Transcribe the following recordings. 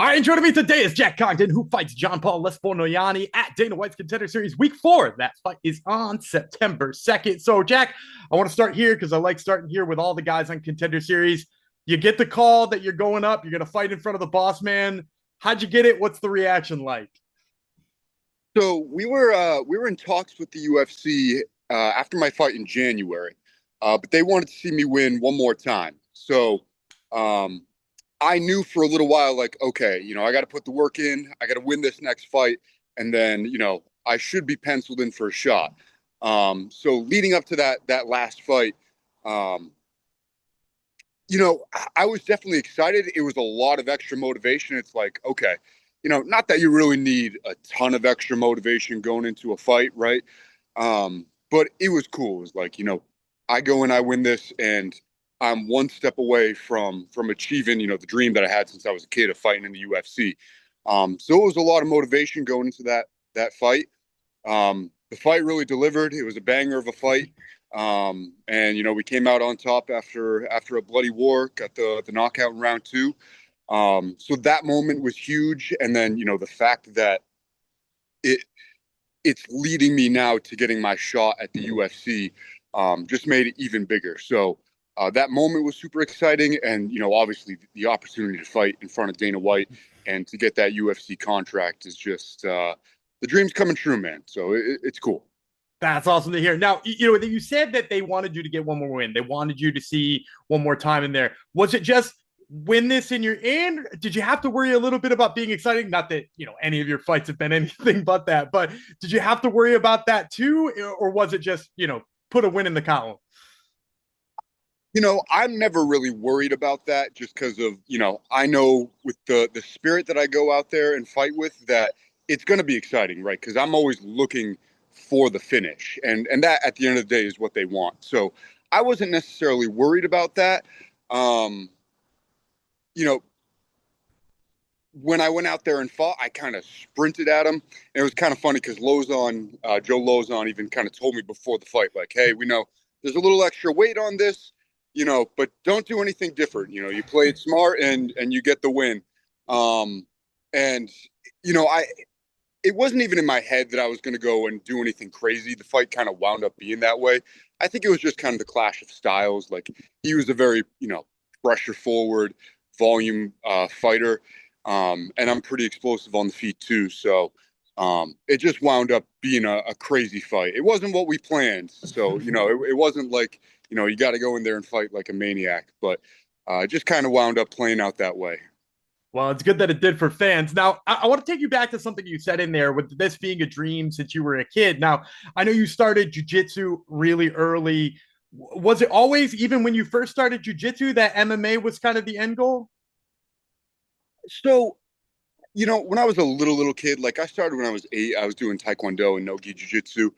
All right, and joining me today is Jack Congdon, who fights Jean-Paul Lebosnoyani at Dana White's Contender Series Week 4. That fight is on September 2nd. So, Jack, I want to start here because I like starting here with all the guys on Contender Series. You get the call that you're going up, you're going to fight in front of the boss man. How'd you get it? What's the reaction like? So we were in talks with the UFC after my fight in January, but they wanted to see me win one more time. So um, I knew for a little while, like, okay, I got to put the work in. I got to win this next fight, and then I should be penciled in for a shot. So leading up to that last fight, um, I was definitely excited. It was a lot of extra motivation. It's like, okay, not that you really need a ton of extra motivation going into a fight, right? But it was cool. It was like, I go and I win this, and I'm one step away from achieving, the dream that I had since I was a kid of fighting in the UFC. So it was a lot of motivation going into that fight. The fight really delivered. It was a banger of a fight. And we came out on top after a bloody war, got the knockout in round two. So that moment was huge. And then, the fact that it it's leading me now to getting my shot at the UFC, just made it even bigger. So that moment was super exciting. And, obviously the opportunity to fight in front of Dana White and to get that UFC contract is just, the dream's coming true, man. So it's cool. That's awesome to hear. Now, you said that they wanted you to get one more win. They wanted you to see one more time in there. Was it just win this and you're in? Did you have to worry a little bit about being exciting? Not that, any of your fights have been anything but that, but did you have to worry about that too? Or was it just, put a win in the column? I'm never really worried about that just because of, I know with the spirit that I go out there and fight with that it's going to be exciting, right? Because I'm always looking for the finish, and that at the end of the day is what they want. So I wasn't necessarily worried about that. Um, you know, when I went out there and fought, I kind of sprinted at him. And it was kind of funny because Joe Lozon even kind of told me before the fight, like, hey, we know there's a little extra weight on this, but don't do anything different. You play it smart and you get the win. Um, and, I it wasn't even in my head that I was going to go and do anything crazy. The fight kind of wound up being that way. I think it was just kind of the clash of styles. Like he was a very, pressure forward, volume fighter. And I'm pretty explosive on the feet too. So it just wound up being a crazy fight. It wasn't what we planned. So, it wasn't like, you got to go in there and fight like a maniac, but it just kind of wound up playing out that way. Well, it's good that it did for fans. Now, I want to take you back to something you said in there with this being a dream since you were a kid. Now, I know you started jujitsu really early. Was it always, even when you first started jujitsu, that MMA was kind of the end goal? So when I was a little kid, like I started when I was 8, I was doing Taekwondo and Nogi Jiu-Jitsu.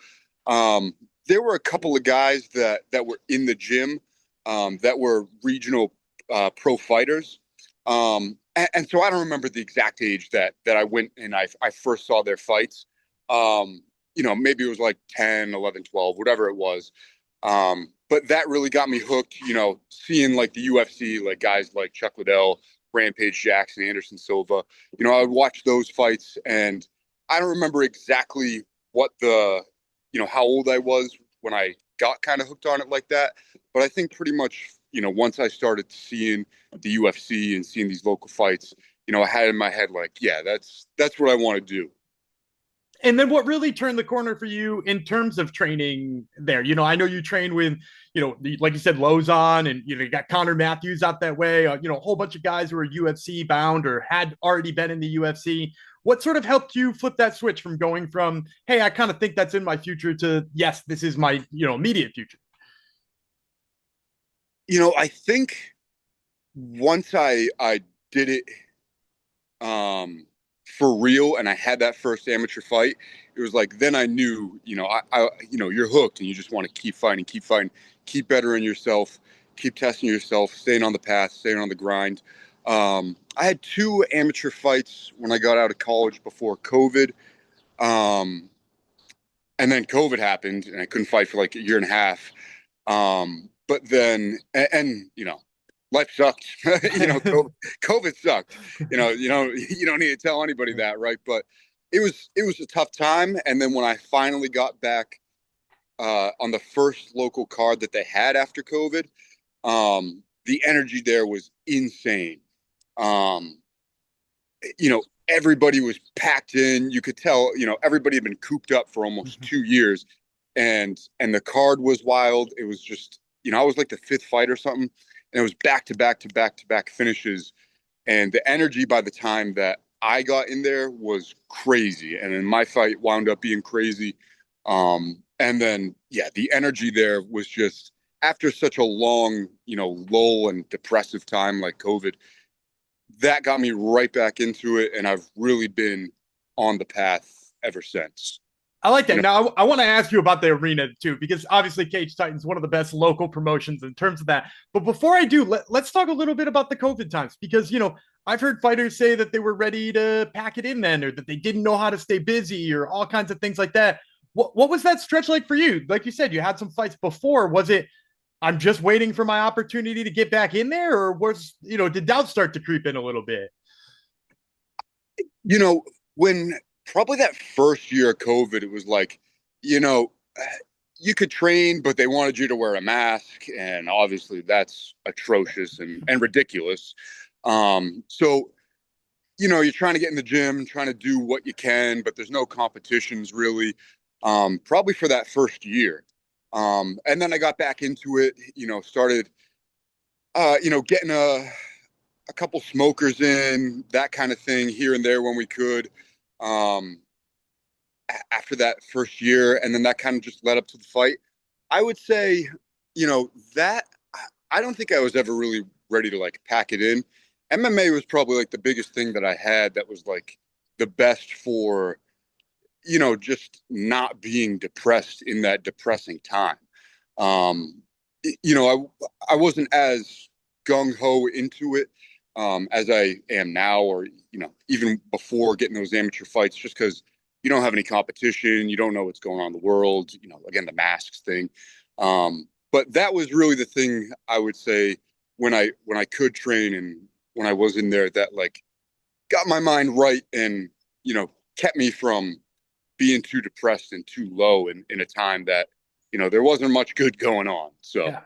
There were a couple of guys that were in the gym, that were regional pro fighters. And so I don't remember the exact age that I went and I first saw their fights. Maybe it was like 10, 11, 12, whatever it was. But that really got me hooked, seeing like the UFC, like guys like Chuck Liddell, Rampage Jackson, Anderson Silva. I would watch those fights, and I don't remember exactly what how old I was when I got kind of hooked on it like that. But I think pretty much, once I started seeing the UFC and seeing these local fights, I had in my head like, yeah, that's what I want to do. And then what really turned the corner for you in terms of training there? I know you train with, like you said, Lozon, and you got Connor Matthews out that way. A whole bunch of guys who are UFC bound or had already been in the UFC. What sort of helped you flip that switch from going from, hey, I kind of think that's in my future to, yes, this is my immediate future? I think once I did it for real and I had that first amateur fight, it was like then I knew, you're hooked and you just want to keep fighting, keep bettering yourself, keep testing yourself, staying on the path, staying on the grind. I had 2 amateur fights when I got out of college before COVID. Um, and then COVID happened and I couldn't fight for like a year and a half. But then, and life sucked. COVID sucked. You don't need to tell anybody that, right? But it was a tough time. And then when I finally got back on the first local card that they had after COVID, the energy there was insane. Um, Everybody was packed in. You could tell, everybody had been cooped up for almost 2 years, and the card was wild. It was just, I was like the fifth fight or something, and it was back to back to back to back finishes, and the energy by the time that I got in there was crazy, and then my fight wound up being crazy. And then, yeah, the energy there was just after such a long, lull and depressive time like COVID, that got me right back into it. And I've really been on the path ever since. I like that. Now, I want to ask you about the arena too, because obviously Cage Titans is one of the best local promotions in terms of that. But before I do, let's talk a little bit about the COVID times, because, I've heard fighters say that they were ready to pack it in then, or that they didn't know how to stay busy, or all kinds of things like that. What was that stretch like for you? Like you said, you had some fights before. Was it, I'm just waiting for my opportunity to get back in there, or did doubt start to creep in a little bit? When probably that first year of COVID, it was like, you could train, but they wanted you to wear a mask. And obviously that's atrocious and ridiculous. So, you're trying to get in the gym, trying to do what you can, but there's no competitions really, probably for that first year. And then I got back into it, started, getting a couple smokers in, that kind of thing here and there when we could. After that first year, and then that kind of just led up to the fight. I would say, that I don't think I was ever really ready to like pack it in. MMA was probably like the biggest thing that I had that was like the best for, just not being depressed in that depressing time. I wasn't as gung ho into it as I am now, or, even before getting those amateur fights, just because you don't have any competition, you don't know what's going on in the world, again, the masks thing. But that was really the thing I would say when I could train and when I was in there, that like got my mind right and, kept me from being too depressed and too low in a time that, there wasn't much good going on. So yeah,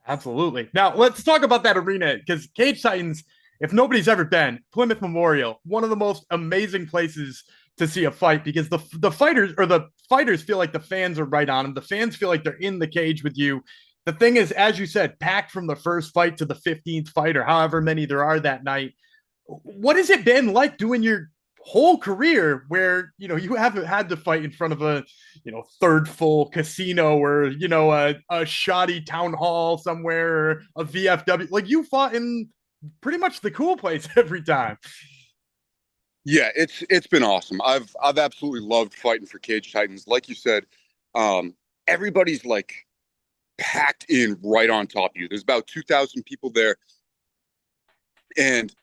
absolutely. Now let's talk about that arena, because Cage Titans, if nobody's ever been, Plymouth Memorial, one of the most amazing places to see a fight, because the fighters feel like the fans are right on them. The fans feel like they're in the cage with you. The thing is, as you said, packed from the first fight to the 15th fight, or however many there are that night. What has it been like doing your whole career where, you haven't had to fight in front of a, third full casino, or, a shoddy town hall somewhere, or a VFW? Like, you fought in pretty much the cool place every time. yeah, it's been awesome. I've absolutely loved fighting for Cage Titans. Like you said, everybody's like packed in right on top of you. There's about 2,000 people there, and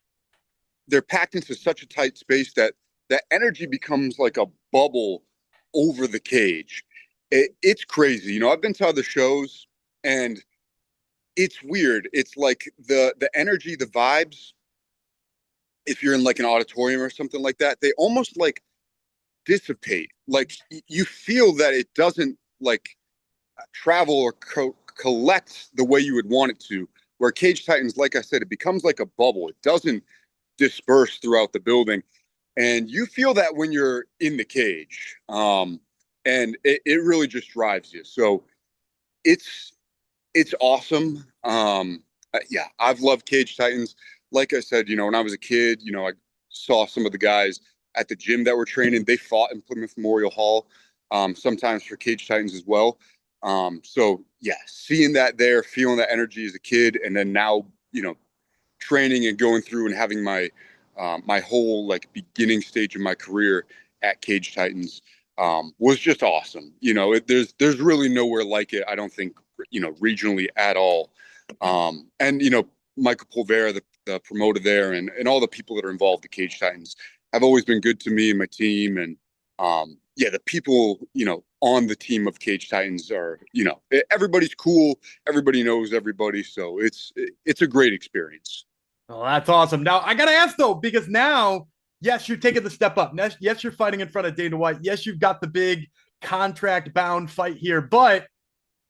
they're packed into such a tight space that that energy becomes like a bubble over the cage. It's crazy. I've been to other shows, and it's weird. It's like the energy, the vibes, if you're in like an auditorium or something like that, they almost like dissipate. Like you feel that it doesn't like travel or collect the way you would want it to. Where Cage Titans, like I said, it becomes like a bubble. It doesn't disperse throughout the building, and you feel that when you're in the cage. And it really just drives you. So it's awesome. Yeah, I've loved Cage Titans. Like I said, when I was a kid, I saw some of the guys at the gym that were training. They fought in Plymouth Memorial Hall, sometimes for Cage Titans as well. So yeah, seeing that there, feeling that energy as a kid, and then now, training and going through and having my my whole like beginning stage of my career at Cage Titans was just awesome. There's really nowhere like it. I don't think, regionally at all. And Michael Polvera, the promoter there, and all the people that are involved at Cage Titans have always been good to me and my team. And yeah, the people, on the team of Cage Titans are, everybody's cool. Everybody knows everybody. So it's a great experience. Oh, that's awesome. Now, I got to ask, though, because now, yes, you're taking the step up. Yes, you're fighting in front of Dana White. Yes, you've got the big contract-bound fight here, but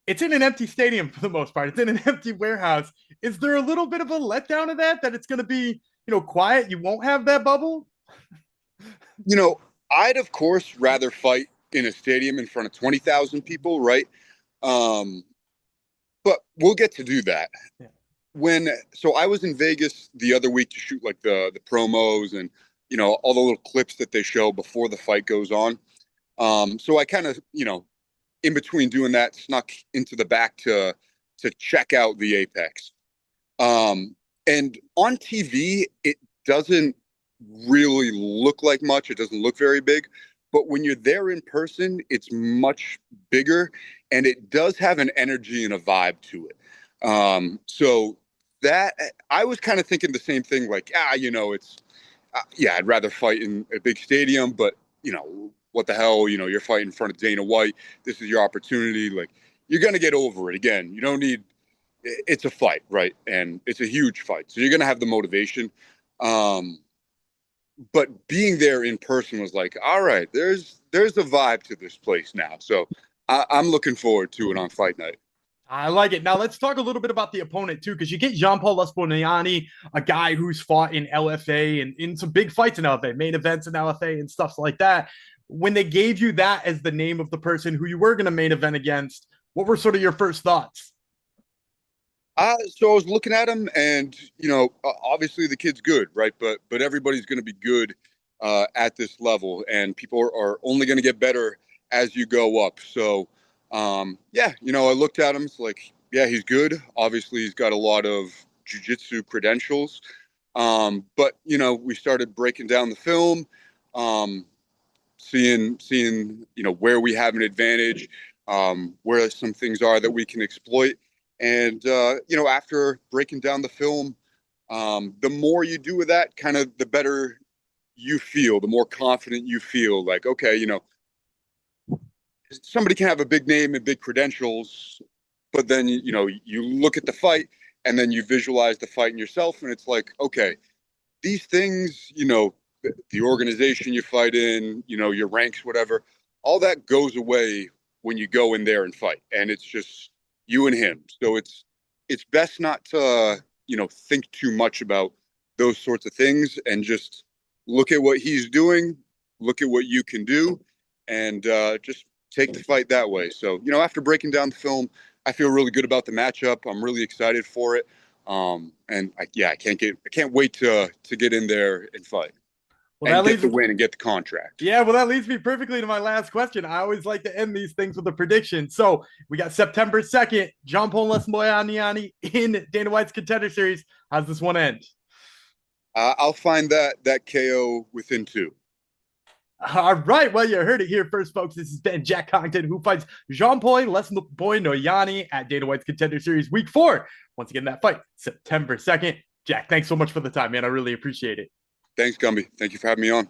it's in an empty stadium for the most part. It's in an empty warehouse. Is there a little bit of a letdown of that it's going to be, quiet? You won't have that bubble? I'd, of course, rather fight in a stadium in front of 20,000 people, right? But we'll get to do that. Yeah. So I was in Vegas the other week to shoot like the promos and, all the little clips that they show before the fight goes on. So I kind of, in between doing that, snuck into the back to check out the Apex. And on TV, it doesn't really look like much. It doesn't look very big. But when you're there in person, it's much bigger, and it does have an energy and a vibe to it. So that I was kind of thinking the same thing, like, it's, I'd rather fight in a big stadium, but, what the hell, you're fighting in front of Dana White. This is your opportunity. Like, you're going to get over it again. You don't need, it's a fight, right? And it's a huge fight. So you're going to have the motivation. But being there in person was like, all right, there's a vibe to this place now. So I'm looking forward to it on fight night. I like it. Now let's talk a little bit about the opponent too, because you get Jean-Paul Lebosnoyani, a guy who's fought in LFA and in some big fights in LFA, main events in LFA and stuff like that. When they gave you that as the name of the person who you were going to main event against, what were sort of your first thoughts? So I was looking at him, and obviously the kid's good, right? But everybody's going to be good at this level, and people are only going to get better as you go up. So, I looked at him. It's like, yeah, he's good. Obviously, he's got a lot of jiu-jitsu credentials. But we started breaking down the film, seeing where we have an advantage, where some things are that we can exploit. And, after breaking down the film, the more you do with that, kind of the better you feel, the more confident you feel. Like, okay, somebody can have a big name and big credentials, but then, you look at the fight and then you visualize the fight in yourself. And it's like, okay, these things, the organization you fight in, your ranks, whatever, all that goes away when you go in there and fight. And it's just you and him. So it's best not to, think too much about those sorts of things and just look at what he's doing, look at what you can do, and just take the fight that way. So, after breaking down the film, I feel really good about the matchup. I'm really excited for it. And I can't wait to get in there and fight. Well, and get the win and get the contract. Yeah, well, that leads me perfectly to my last question. I always like to end these things with a prediction. So we got September 2nd, Jean-Paul Lebosnoyani in Dana White's Contender Series. How's this one end? I'll find that KO within 2. All right. Well, you heard it here first, folks. This has been Jack Congdon, who fights Jean-Paul Lebosnoyani at Dana White's Contender Series Week 4. Once again, that fight, September 2nd. Jack, thanks so much for the time, man. I really appreciate it. Thanks, Gumby. Thank you for having me on.